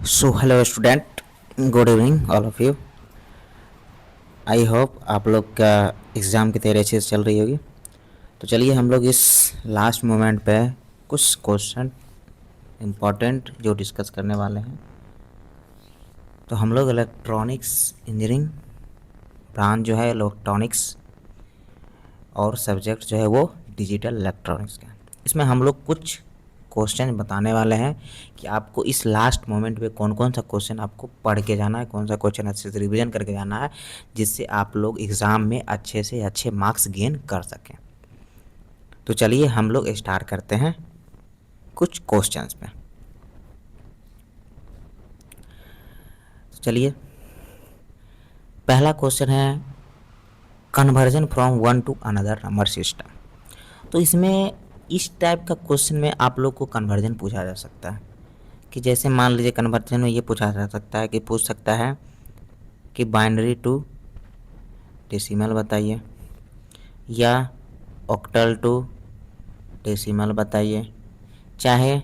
So hello student, good evening all of you. I hope आप लोग का exam की तैयारी अच्छे से चल रही होगी। तो चलिए हम लोग इस लास्ट मोमेंट पे कुछ क्वेश्चन इम्पोर्टेंट जो डिस्कस करने वाले हैं। तो हम लोग इलेक्ट्रॉनिक्स इंजीनियरिंग ब्रांच जो है इलेक्ट्रॉनिक्स और सब्जेक्ट जो है वो डिजिटल इलेक्ट्रॉनिक्स का। इसमें हम लोग कुछ क्वेश्चन बताने वाले हैं कि आपको इस लास्ट मोमेंट पे कौन कौन सा क्वेश्चन आपको पढ़ के जाना है, कौन सा क्वेश्चन अच्छे से रिवीजन करके जाना है, जिससे आप लोग एग्ज़ाम में अच्छे से अच्छे मार्क्स गेन कर सकें। तो चलिए हम लोग स्टार्ट करते हैं कुछ क्वेश्चंस पे। तो चलिए पहला क्वेश्चन है conversion from one two another number system. तो इसमें इस टाइप का क्वेश्चन में आप लोग को कन्वर्जन पूछा जा सकता है कि जैसे मान लीजिए कन्वर्जन में ये पूछा जा सकता है कि पूछ सकता है कि बाइनरी टू डेसिमल बताइए या ऑक्टल टू डेसिमल बताइए, चाहे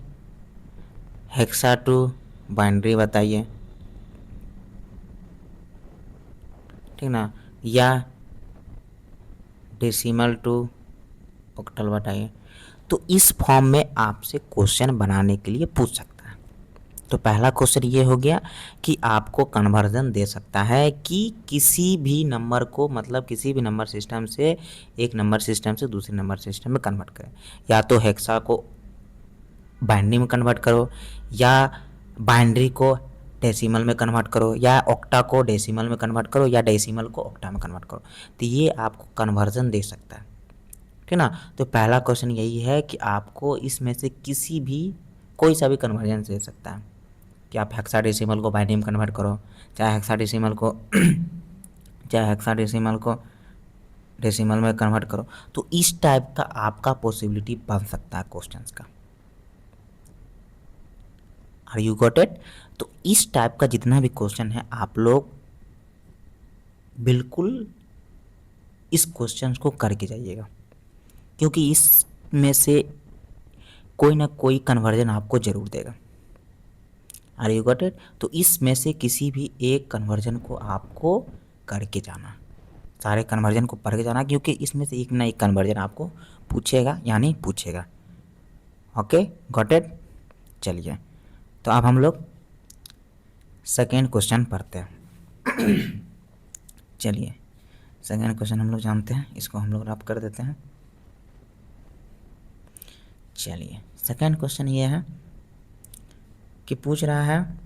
हेक्सा टू बाइनरी बताइए, ठीक ना, या डेसिमल टू ऑक्टल बताइए। तो इस फॉर्म में आपसे क्वेश्चन बनाने के लिए पूछ सकता है। तो पहला क्वेश्चन ये हो गया कि आपको कन्वर्जन दे सकता है कि किसी भी नंबर को, मतलब किसी भी नंबर सिस्टम से एक नंबर सिस्टम से दूसरे नंबर सिस्टम में कन्वर्ट करें, या तो हेक्सा को बाइनरी में कन्वर्ट करो, या बाइनरी को डेसिमल में कन्वर्ट करो, या ऑक्टा को डेसिमल में कन्वर्ट करो, या डेसिमल को ऑक्टा में कन्वर्ट करो। तो ये आपको कन्वर्जन दे सकता है, ठीक ना। तो पहला क्वेश्चन यही है कि आपको इसमें से किसी भी कोई सा भी कन्वर्जन दे सकता है कि आप हेक्साडेसिमल को बाइनरी में कन्वर्ट करो, चाहे हेक्साडेसिमल को चाहे हेक्साडेसिमल को डेसिमल में कन्वर्ट करो। तो इस टाइप का आपका पॉसिबिलिटी बन सकता है क्वेश्चंस का। Are you got it? तो इस टाइप का जितना भी क्वेश्चन है आप लोग बिल्कुल इस क्वेश्चन को करके जाइएगा, क्योंकि इसमें से कोई ना कोई कन्वर्जन आपको ज़रूर देगा। Are you got it? तो इसमें से किसी भी एक कन्वर्जन को आपको करके जाना, सारे कन्वर्जन को पढ़ के जाना, क्योंकि इसमें से एक ना एक कन्वर्जन आपको पूछेगा यानी पूछेगा। Okay, got it? चलिए तो अब हम लोग सेकेंड क्वेश्चन पढ़ते हैं। चलिए सेकेंड क्वेश्चन हम लोग जानते हैं, इसको हम लोग रब कर देते हैं। चलिए सेकेंड क्वेश्चन ये है कि पूछ रहा है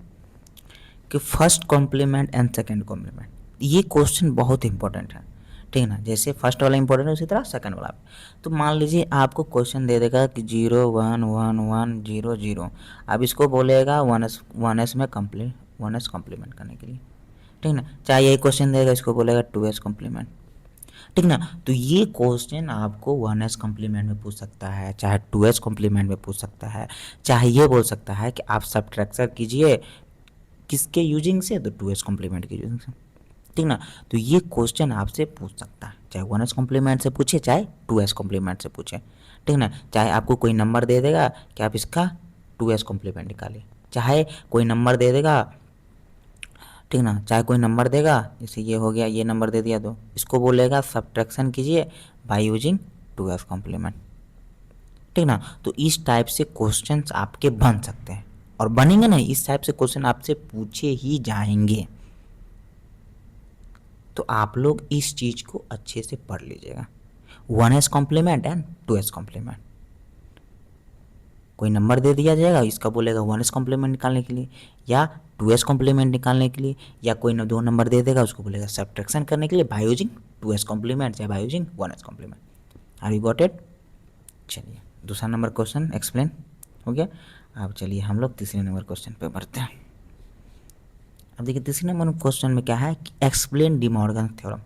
कि first complement and second complement. ये क्वेश्चन बहुत इंपॉर्टेंट है, ठीक है ना। जैसे फर्स्ट वाला इंपॉर्टेंट है उसी तरह सेकंड वाला भी। तो मान लीजिए आपको क्वेश्चन दे देगा कि 0 1 1 1 0 0। अब इसको बोलेगा 1s में कंप्लीट 1s कॉम्प्लीमेंट करने के लिए, ठीक ना। चाहे यही क्वेश्चन देगा, इसको बोलेगा 2s कॉम्प्लीमेंट, ठीक ना। तो ये क्वेश्चन आपको 1s कॉम्प्लीमेंट में पूछ सकता है, चाहे 2s कॉम्प्लीमेंट में पूछ सकता है, चाहे ये बोल सकता है कि आप सब्ट्रैक्शन कीजिए किसके यूजिंग से, तो 2s कॉम्प्लीमेंट के यूजिंग से, ठीक ना। तो ये क्वेश्चन आपसे पूछ सकता है, चाहे 1s कॉम्प्लीमेंट से पूछे चाहे 2s कॉम्प्लीमेंट से पूछे, ठीक ना। चाहे आपको कोई नंबर दे देगा कि आप इसका 2s कॉम्प्लीमेंट निकालिए, चाहे कोई नंबर दे देगा, ठीक ना, चाहे कोई नंबर देगा, जैसे ये हो गया, ये नंबर दे दिया तो इसको बोलेगा सब्ट्रैक्शन कीजिए बाय यूजिंग 2s कॉम्प्लीमेंट, ठीक ना। तो इस टाइप से क्वेश्चंस आपके बन सकते हैं और बनेंगे ना, इस टाइप से क्वेश्चन आपसे पूछे ही जाएंगे। तो आप लोग इस चीज़ को अच्छे से पढ़ लीजिएगा, 1s complement and 2s complement. कोई नंबर दे दिया जाएगा, इसका बोलेगा 1s कॉम्प्लीमेंट निकालने के लिए या 2s कॉम्प्लीमेंट निकालने के लिए, या कोई दो नंबर दे देगा उसको बोलेगा सब्ट्रैक्शन करने के लिए बाय यूजिंग 2s कॉम्प्लीमेंट या by using 1s complement. Are you got it? चलिए दूसरा नंबर क्वेश्चन एक्सप्लेन हो गया। अब चलिए हम लोग तीसरे नंबर क्वेश्चन पे बढ़ते हैं। अब देखिए तीसरे नंबर क्वेश्चन में क्या है कि एक्सप्लेन डी मॉर्गन थ्योरम।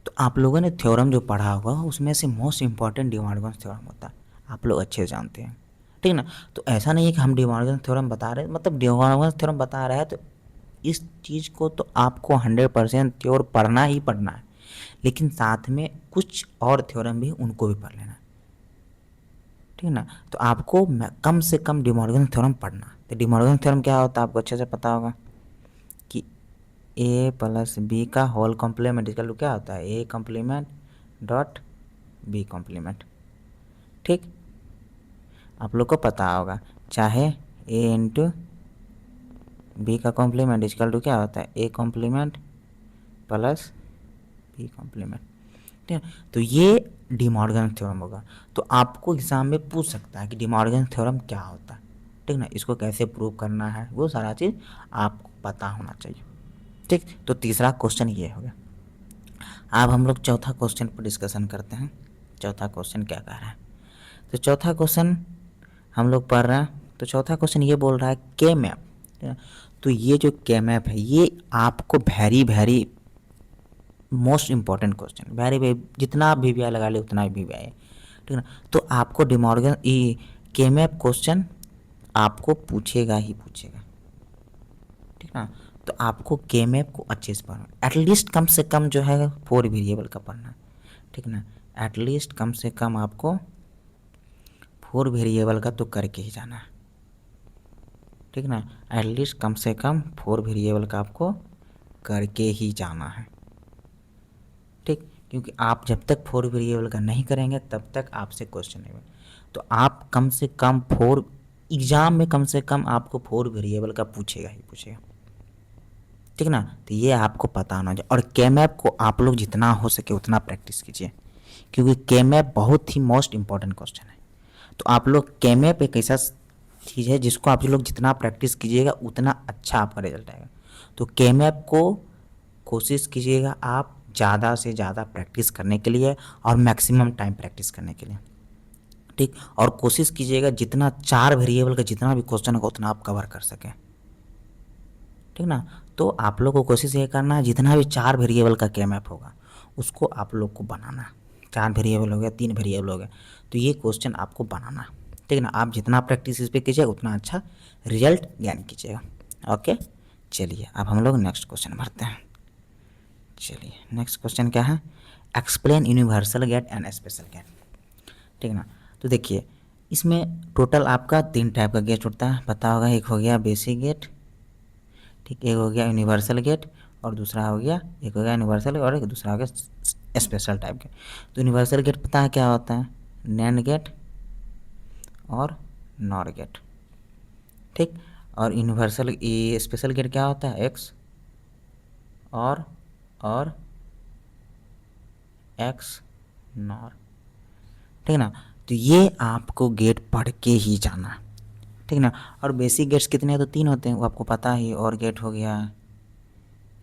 तो आप लोगों ने थ्योरम जो पढ़ा होगा उसमें से most important De Morgan theorem होता है, आप लोग अच्छे से जानते हैं, ठीक ना। तो ऐसा नहीं है कि हम डी मॉर्गन थ्योरम बता रहे हैं, मतलब डी मॉर्गन थ्योरम बता रहे हैं तो इस चीज़ को तो आपको 100% थ्योर पढ़ना ही पढ़ना है, लेकिन साथ में कुछ और थ्योरम भी उनको भी पढ़ लेना है, ठीक है ना। तो आपको कम से कम डी मॉर्गन थ्योरम पढ़ना। तो डी मॉर्गन थ्योरम क्या होता है आपको अच्छे से पता होगा कि ए प्लस बी का होल कॉम्प्लीमेंट इसका क्या होता है, A complement dot B complement. ठीक, आप लोग को पता होगा, चाहे ए इंटू बी का कॉम्प्लीमेंट इक्वल टू क्या होता है, A complement plus B complement. ठीक है, तो ये डी मॉर्गन थ्योरम होगा। तो आपको एग्जाम में पूछ सकता है कि डी मॉर्गन थ्योरम क्या होता है, ठीक ना, इसको कैसे प्रूव करना है, वो सारा चीज़ आपको पता होना चाहिए। ठीक, तो तीसरा क्वेश्चन ये हो गया। अब हम लोग चौथा क्वेश्चन पर डिस्कशन करते हैं। चौथा क्वेश्चन क्या कह रहा है, तो चौथा क्वेश्चन हम लोग पढ़ रहे हैं। तो चौथा क्वेश्चन ये बोल रहा है के मैप। तो ये जो के मैप है ये आपको very most important question, very जितना भी वी लगा ले उतना भी है, ठीक है ना। तो आपको डी मॉर्गन के मैप क्वेश्चन आपको पूछेगा ही पूछेगा, ठीक ना। तो आपको के मैप को अच्छे से पढ़ना, एटलीस्ट कम से कम जो है 4 वेरिएबल का पढ़ना, ठीक ना। एटलीस्ट कम से कम आपको 4 वेरिएबल का तो करके ही जाना है, ठीक ना। एटलीस्ट कम से कम 4 वेरिएबल का आपको करके ही जाना है, ठीक। क्योंकि आप जब तक 4 वेरिएबल का नहीं करेंगे तब तक आपसे क्वेश्चन नहीं बने। तो आप कम से कम 4 एग्ज़ाम में कम से कम आपको 4 वेरिएबल का पूछेगा ही पूछेगा, ठीक ना। तो ये आपको पता होना चाहिए। और के मैप को आप लोग जितना हो सके उतना प्रैक्टिस कीजिए, क्योंकि के मैप बहुत ही मोस्ट इंपॉर्टेंट क्वेश्चन है। तो आप लोग के मैप एक ऐसा चीज़ है जिसको आप लोग जितना प्रैक्टिस कीजिएगा उतना अच्छा आपका रिजल्ट आएगा। तो के मैप को कोशिश कीजिएगा आप ज़्यादा से ज़्यादा प्रैक्टिस करने के लिए और मैक्सिमम टाइम प्रैक्टिस करने के लिए, ठीक। और कोशिश कीजिएगा जितना 4 वेरिएबल का जितना भी क्वेश्चन होगा उतना आप कवर कर सकें, ठीक ना। तो आप लोग को कोशिश ये करना है जितना भी 4 वेरिएबल का के मैप होगा उसको आप लोग को बनाना। 4 वेरिएबल हो गया, 3 वेरिएबल हो गया, तो ये क्वेश्चन आपको बनाना, ठीक ना। आप जितना प्रैक्टिस इस पर कीजिएगा उतना अच्छा रिजल्ट गेन कीजिएगा। ओके, चलिए अब हम लोग नेक्स्ट क्वेश्चन भरते हैं। चलिए नेक्स्ट क्वेश्चन क्या है, explain universal gate and special gate, ठीक ना। तो देखिए इसमें टोटल आपका 3 टाइप का गेट होता है, पता होगा। एक हो गया बेसिक गेट, ठीक, एक हो गया यूनिवर्सल गेट और दूसरा हो गया, एक हो गया यूनिवर्सल और एक दूसरा हो गया स्पेशल टाइप गेट। तो यूनिवर्सल गेट पता है क्या होता है, नैंड गेट और नॉर गेट, ठीक। और यूनिवर्सल ये स्पेशल गेट क्या होता है, एक्स और एक्स नॉर, ठीक ना। तो ये आपको गेट पढ़ के ही जाना, ठीक ना। और बेसिक गेट्स कितने हैं, तो 3 होते हैं, वो आपको पता ही। और गेट हो गया,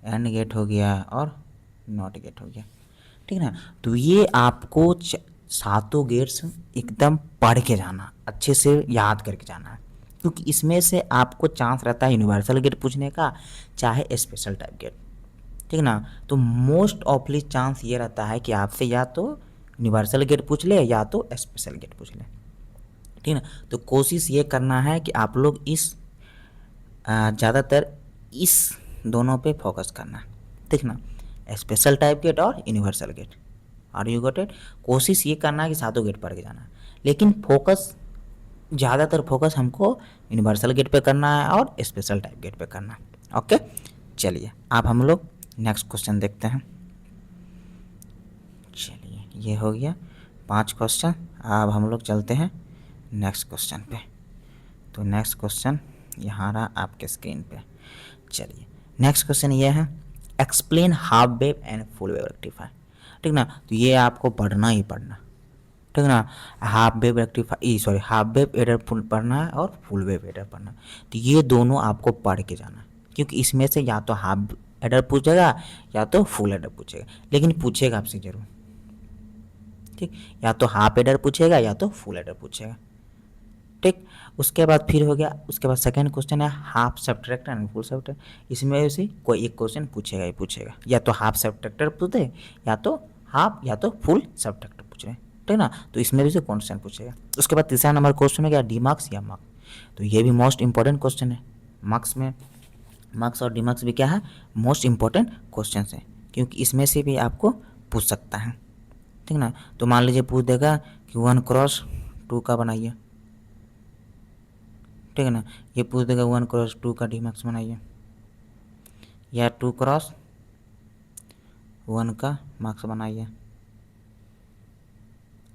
एंड गेट हो गया और नॉट गेट हो गया, ठीक ना। तो ये आपको सातों गेट्स एकदम पढ़ के जाना, अच्छे से याद करके जाना है, क्योंकि इसमें से आपको चांस रहता है यूनिवर्सल गेट पूछने का चाहे स्पेशल टाइप गेट, ठीक ना। तो मोस्ट ऑफली चांस ये रहता है कि आपसे या तो यूनिवर्सल गेट पूछ ले या तो स्पेशल गेट पूछ ले, ठीक ना। तो कोशिश ये करना है कि आप लोग इस ज़्यादातर इस दोनों पे फोकस करना है, ठीक ना, स्पेशल टाइप गेट और यूनिवर्सल गेट। और यू गॉट इट। कोशिश ये करना है कि सातों गेट पढ़ के जाना है, लेकिन फोकस ज़्यादातर फोकस हमको यूनिवर्सल गेट पे करना है और स्पेशल टाइप गेट पे करना है। ओके, चलिए अब हम लोग नेक्स्ट क्वेश्चन देखते हैं। चलिए ये हो गया 5 क्वेश्चन। अब हम लोग चलते हैं नेक्स्ट क्वेश्चन पे। तो नेक्स्ट क्वेश्चन यहाँ रहा आपके स्क्रीन पे। चलिए नेक्स्ट क्वेश्चन ये है, explain half wave and full wave rectifier, ठीक ना। तो ये आपको पढ़ना ही पढ़ना, ठीक ना। Half wave rectifier half wave adder पढ़ना है और फुल वेव एडर पढ़ना है। तो ये दोनों आपको पढ़ के जाना है, क्योंकि इसमें से या तो हाफ एडर पूछेगा या तो फुल एडर पूछेगा, लेकिन पूछेगा आपसे जरूर, ठीक। या तो हाफ एडर पूछेगा या तो फुल एडर पूछेगा, ठीक। उसके बाद फिर हो गया, उसके बाद सेकंड क्वेश्चन है half subtractor and full subtractor. इसमें से कोई एक क्वेश्चन पूछेगा ही पूछेगा, या तो हाफ सब्ट्रैक्टर पूछे या तो हाफ या तो फुल सब्ट्रैक्टर पूछ रहे, ठीक ना। तो इसमें भी से क्वेश्चन पूछेगा। उसके बाद तीसरा नंबर क्वेश्चन है क्या, डी मार्क्स या मार्क्स। तो ये भी मोस्ट इंपॉर्टेंट क्वेश्चन है। मार्क्स में मार्क्स और डी मार्क्स भी क्या है, मोस्ट इंपॉर्टेंट क्वेश्चन है, क्योंकि इसमें से भी आपको पूछ सकता है, ठीक ना। तो मान लीजिए पूछ देगा कि 1 क्रॉस 2 का बनाइए, ठीक है ना। ये पूछ देगा 1x2 का डी मैक्स बनाइए, या 2x1 का मार्क्स बनाइए,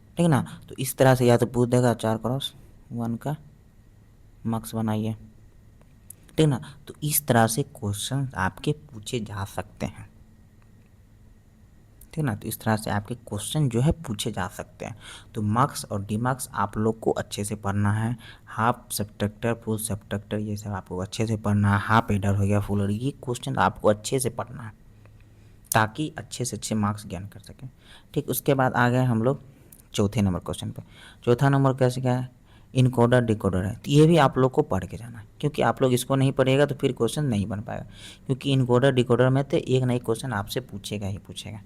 ठीक है ना। तो इस तरह से या तो पूछ देगा 4x1 का मार्क्स बनाइए, ठीक है ना। तो इस तरह से क्वेश्चन आपके पूछे जा सकते हैं, ठीक है ना। तो इस तरह से आपके क्वेश्चन जो है पूछे जा सकते हैं। तो मार्क्स और डी मार्क्स आप लोग को अच्छे से पढ़ना है। हाफ सब्ट्रैक्टर, फुल सब्ट्रैक्टर, ये सब आपको अच्छे से पढ़ना है। हाफ एडर हो गया, फुल एडर, ये क्वेश्चन आपको अच्छे से पढ़ना है ताकि अच्छे से अच्छे मार्क्स ज्ञान कर सकें, ठीक। उसके बाद आ गए हम लोग चौथे नंबर क्वेश्चन पे। चौथा नंबर कैसे क्या है, इनकोडर डिकोडर है। तो ये भी आप लोग को पढ़ के जाना है, क्योंकि आप लोग इसको नहीं पढ़िएगा तो फिर क्वेश्चन नहीं बन पाएगा, क्योंकि इनकोडर डिकोडर में तो एक ना एक क्वेश्चन आपसे पूछेगा ही पूछेगा,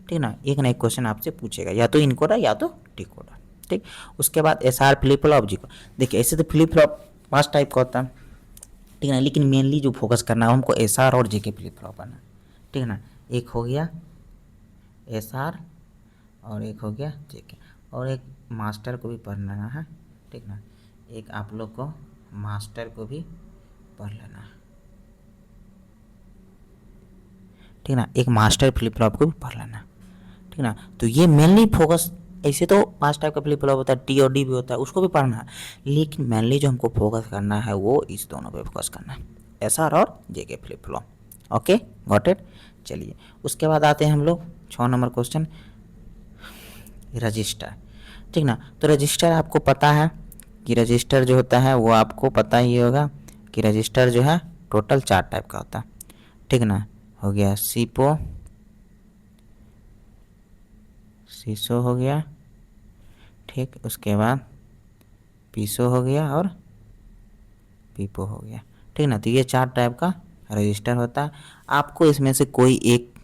ठीक ना। एक ना एक क्वेश्चन आपसे पूछेगा, या तो इनकोडर या तो डिकोडर, ठीक। उसके बाद SR फ्लिप फ्लॉप जी को देखिए, ऐसे तो फ्लिप फ्लॉप 5 टाइप का होता है, ठीक है ना। लेकिन मेनली जो फोकस करना है हमको SR और JK फ्लिप फ्लॉप करना है, ठीक है ना। एक हो गया SR और एक हो गया JK, और एक मास्टर को भी पढ़ना है, ठीक ना। एक आप लोग को मास्टर को भी पढ़ लेना है, ठीक ना। एक मास्टर फ्लिप फ्लॉप को भी पढ़ लेना, ठीक ना। तो ये मेनली फोकस, ऐसे तो 5 टाइप का फ्लिप फ्लॉप होता है, T और D भी होता है, उसको भी पढ़ना है, लेकिन मेनली जो हमको फोकस करना है वो इस दोनों पे फोकस करना है, SR और JK flip flop. Okay, got it. चलिए उसके बाद आते हैं हम लोग 6 नंबर क्वेश्चन, रजिस्टर, ठीक ना। तो रजिस्टर आपको पता है कि रजिस्टर जो होता है वो आपको पता ही होगा कि रजिस्टर जो है टोटल 4 टाइप का होता है, ठीक ना। हो गया सीपो, सीसो हो गया, ठीक। उसके बाद पीसो हो गया और पीपो हो गया, ठीक ना। तो ये 4 टाइप का रजिस्टर होता है। आपको इसमें से कोई एक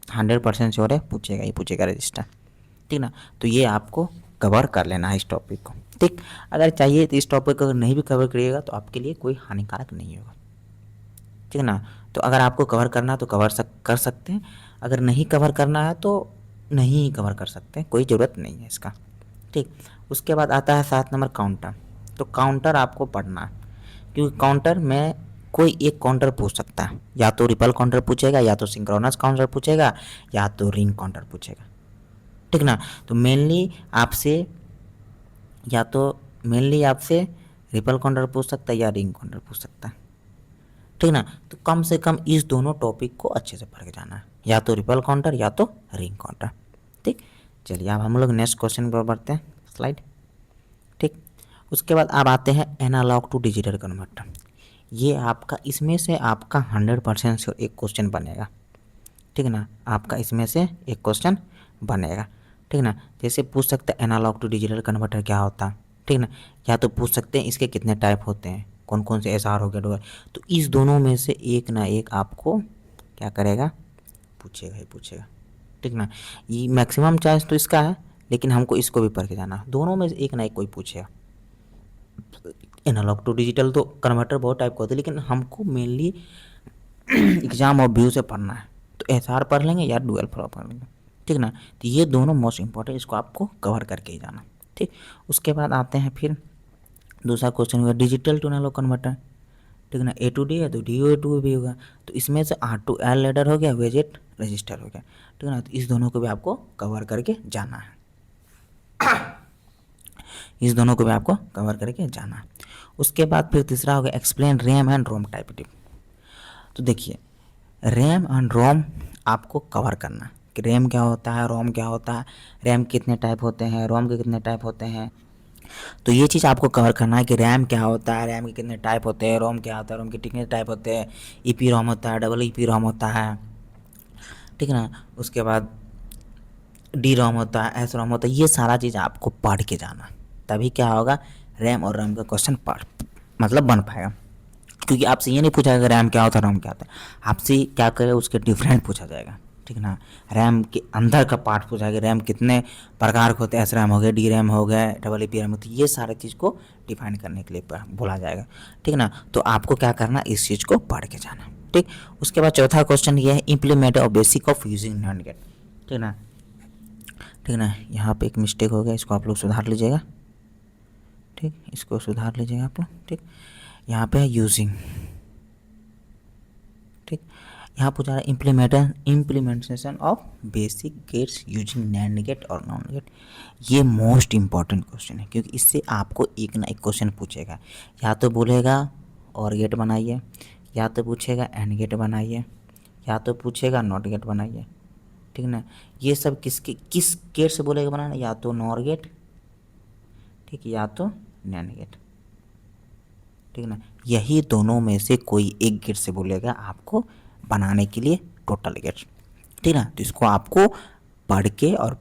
100% श्योर है पूछेगा ही पूछेगा रजिस्टर, ठीक ना। तो ये आपको कवर कर लेना है इस टॉपिक को, ठीक। अगर चाहिए तो इस टॉपिक को अगर नहीं भी कवर करिएगा तो आपके लिए कोई हानिकारक नहीं होगा, ठीक है ना। तो अगर आपको कवर करना है तो कर सकते हैं, अगर नहीं कवर करना है तो नहीं कवर कर सकते, कोई ज़रूरत नहीं है इसका, ठीक। उसके बाद आता है 7 नंबर काउंटर। तो काउंटर आपको पढ़ना है, क्योंकि काउंटर में कोई एक काउंटर पूछ सकता है, या तो रिपल काउंटर पूछेगा, या तो सिंक्रोनस काउंटर पूछेगा, या तो रिंग काउंटर पूछेगा, ठीक ना। तो मेनली आपसे रिपल काउंटर पूछ सकता है या रिंग काउंटर पूछ सकता है, ठीक ना। तो कम से कम इस दोनों टॉपिक को अच्छे से पढ़ के जाना है, या तो रिपल काउंटर या तो रिंग काउंटर, ठीक। चलिए अब हम लोग नेक्स्ट क्वेश्चन पर बढ़ते हैं, स्लाइड, ठीक। उसके बाद अब आते हैं एनालॉग टू डिजिटल कन्वर्टर। ये आपका इसमें से आपका 100% श्योर एक क्वेश्चन बनेगा, ठीक है ना। आपका इसमें से एक क्वेश्चन बनेगा, ठीक ना। जैसे पूछ सकते हैं एनालॉग टू डिजिटल कन्वर्टर क्या होता है, ठीक ना। या तो पूछ सकते हैं इसके कितने टाइप होते हैं, कौन कौन से SR हो गया डुअल। तो इस दोनों में से एक ना एक आपको क्या करेगा, पूछेगा ही पूछेगा, ठीक ना। ये मैक्सिमम चांस तो इसका है, लेकिन हमको इसको भी पढ़ के जाना है, दोनों में से एक ना एक कोई पूछेगा। एनालॉग टू डिजिटल तो कन्वर्टर बहुत टाइप का होता है, लेकिन हमको मेनली एग्जाम और व्यू से पढ़ना है, तो SR पढ़ लेंगे या डुअल फ्लॉप पढ़ लेंगे, ठीक ना। तो ये दोनों मोस्ट इंपॉर्टेंट, इसको आपको कवर करके ही जाना, ठीक। उसके बाद आते हैं फिर दूसरा क्वेश्चन होगा डिजिटल टू एनालॉग कन्वर्टर, ठीक ना। A to D है तो DO भी होगा, तो इसमें से R to L लैडर हो गया, वेजेट रजिस्टर हो गया, ठीक है ना। तो इस दोनों को भी आपको कवर करके जाना है, इस दोनों को भी आपको कवर करके जाना है। उसके बाद फिर तीसरा हो गया explain RAM and ROM type tip. तो देखिए रैम एंड रोम आपको कवर करना है कि रैम क्या होता है, रोम क्या होता है, रैम कितने टाइप होते हैं, रोम के कितने टाइप होते हैं। तो ये चीज़ आपको कवर करना है कि रैम क्या होता है, रैम के कितने टाइप होते हैं, रोम क्या होता है, रोम के कितने टाइप होते हैं, ईपी रोम होता है, डबल ईपी रोम होता है, ठीक है ना। उसके बाद डी रोम होता है, एस रोम होता है, ये सारा चीज़ आपको पढ़ के जाना, तभी क्या होगा रैम और रोम का क्वेश्चन मतलब बन पाएगा। क्योंकि आपसे ये नहीं पूछा जाएगा रैम क्या होता है, रोम क्या होता है, आपसे क्या करेगा उसके डिफरेंट पूछा जाएगा, ठीक है ना। रैम के अंदर का पार्ट पूछा जाएगा, रैम कितने प्रकार के होते हैं, एस रैम हो गया, डी रैम हो गया, डबल ईपी रैम होती है, ये सारे चीज़ को डिफाइन करने के लिए बोला जाएगा, ठीक है ना। तो आपको क्या करना, इस चीज़ को पढ़ के जाना, ठीक। उसके बाद चौथा क्वेश्चन ये है implement of basic of using NAND gate, ठीक है ना। ठीक है ना, यहाँ पे एक मिस्टेक हो गया, इसको आप लोग सुधार लीजिएगा, ठीक, इसको सुधार लीजिएगा आप लोग। ठीक, यहाँ पे है यूजिंग। ठीक, यहाँ पूछा है implementation of basic gates using NAND gate और नॉन गेट। ये मोस्ट इम्पॉर्टेंट क्वेश्चन है, क्योंकि इससे आपको एक ना एक क्वेश्चन पूछेगा। या तो बोलेगा और गेट बनाइए, या तो पूछेगा एंड गेट बनाइए, या तो पूछेगा नॉट गेट बनाइए। ठीक ना, ये सब किस गेट से बोलेगा बनाना, या तो नॉर गेट, ठीक, या तो नैंड गेट। ठीक ना, यही दोनों में से कोई एक गेट से बोलेगा आपको बनाने के लिए टोटल गेट। ठीक ना, तो इसको आपको पढ़ के और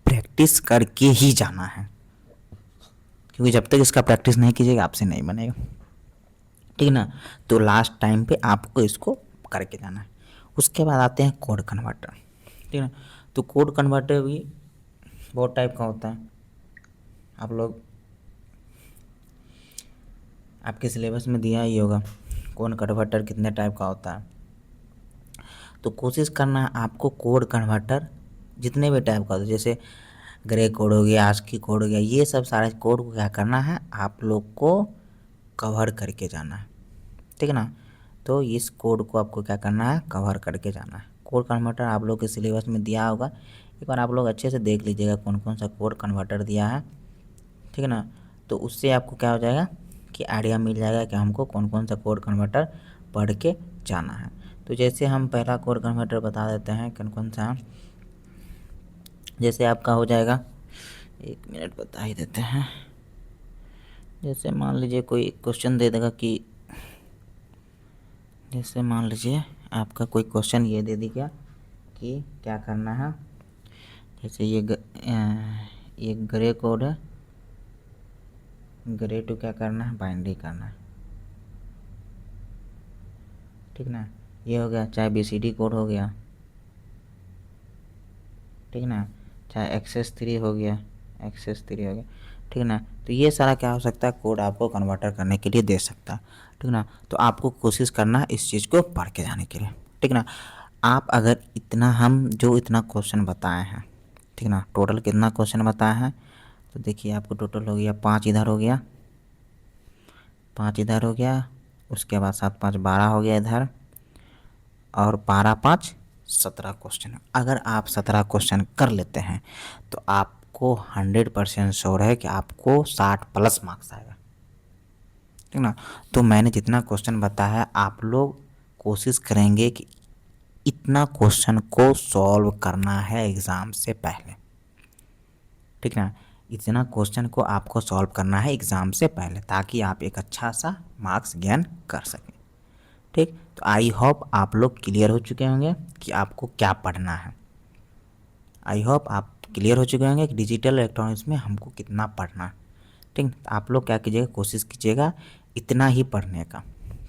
प्रैक्टिस करके ही जाना है, क्योंकि जब तक इसका प्रैक्टिस नहीं कीजिएगा आपसे नहीं बनेगा। ठीक ना, तो लास्ट टाइम पे आपको इसको करके जाना है। उसके बाद आते हैं कोड कन्वर्टर। ठीक ना, तो कोड कन्वर्टर भी बहुत टाइप का होता है। आप लोग आपके सिलेबस में दिया ही होगा कोड कन्वर्टर कितने टाइप का होता है। तो कोशिश करना है आपको कोड कन्वर्टर जितने भी टाइप का होता है, जैसे ग्रे कोड हो गया, आस्की कोड हो गया, ये सब सारे कोड को क्या करना है आप लोग को कवर करके जाना है। ठीक है ना, तो इस कोड को आपको क्या करना है कवर करके जाना है। कोड कन्वर्टर आप लोग के सिलेबस में दिया होगा, एक बार आप लोग अच्छे से देख लीजिएगा कौन कौन सा कोड कन्वर्टर दिया है। ठीक है ना, तो उससे आपको क्या हो जाएगा कि आइडिया मिल जाएगा कि हमको कौन कौन सा कोड कन्वर्टर पढ़ के जाना है। तो जैसे हम पहला कोड कन्वर्टर बता देते हैं कौन कौन सा, जैसे आपका हो जाएगा, एक मिनट बता ही देते हैं। जैसे मान लीजिए कोई क्वेश्चन दे देगा कि, जैसे मान लीजिए आपका कोई क्वेश्चन ये दे दिया कि क्या करना है, जैसे ये ग्रे कोड है, ग्रे टू क्या करना है बाइंडिंग करना है। ठीक ना, ये हो गया, चाहे BCD कोड हो गया, ठीक ना, चाहे एक्सेस 3 हो गया, एक्सेस 3 हो गया। ठीक ना, तो ये सारा क्या हो सकता है कोड आपको कन्वर्टर करने के लिए दे सकता है। ठीक ना, तो आपको कोशिश करना है इस चीज़ को पढ़ के जाने के लिए। ठीक ना, आप अगर इतना हम जो इतना क्वेश्चन बताए हैं, ठीक ना, टोटल कितना क्वेश्चन बताए हैं, तो देखिए आपको टोटल हो गया 5 इधर हो गया, 5 इधर हो गया, उसके बाद 7 5 12 हो गया इधर, और 12 5 17 क्वेश्चन। अगर आप 17 क्वेश्चन कर लेते हैं तो आपको 100% श्योर है कि आपको 60+ मार्क्स आएगा। ठीक ना, तो मैंने जितना क्वेश्चन बताया आप लोग कोशिश करेंगे कि इतना क्वेश्चन को सॉल्व करना है एग्ज़ाम से पहले। ठीक ना, इतना क्वेश्चन को आपको सॉल्व करना है एग्ज़ाम से पहले, ताकि आप एक अच्छा सा मार्क्स गेन कर सकें। ठीक, तो आई होप आप लोग क्लियर हो चुके होंगे कि आपको क्या पढ़ना है। आई होप आप क्लियर हो चुके होंगे कि डिजिटल इलेक्ट्रॉनिक्स में हमको कितना पढ़ना है। ठीक, तो आप लोग क्या कीजिएगा कोशिश कीजिएगा इतना ही पढ़ने का।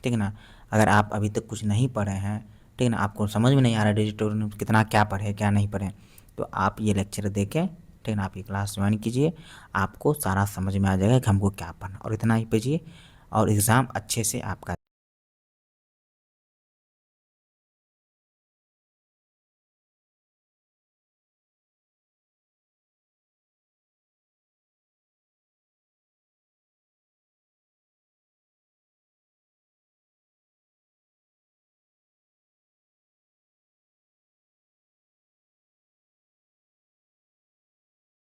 ठीक ना, अगर आप अभी तक कुछ नहीं पढ़े हैं, ठीक ना, आपको समझ में नहीं आ रहा डिजिटल कितना क्या पढ़े क्या नहीं पढ़े, तो आप ये लेक्चर देखें। ठीक ना, आप ये क्लास ज्वाइन कीजिए, आपको सारा समझ में आ जाएगा कि हमको क्या पढ़ना, और इतना ही पढ़िए और एग्ज़ाम अच्छे से आपका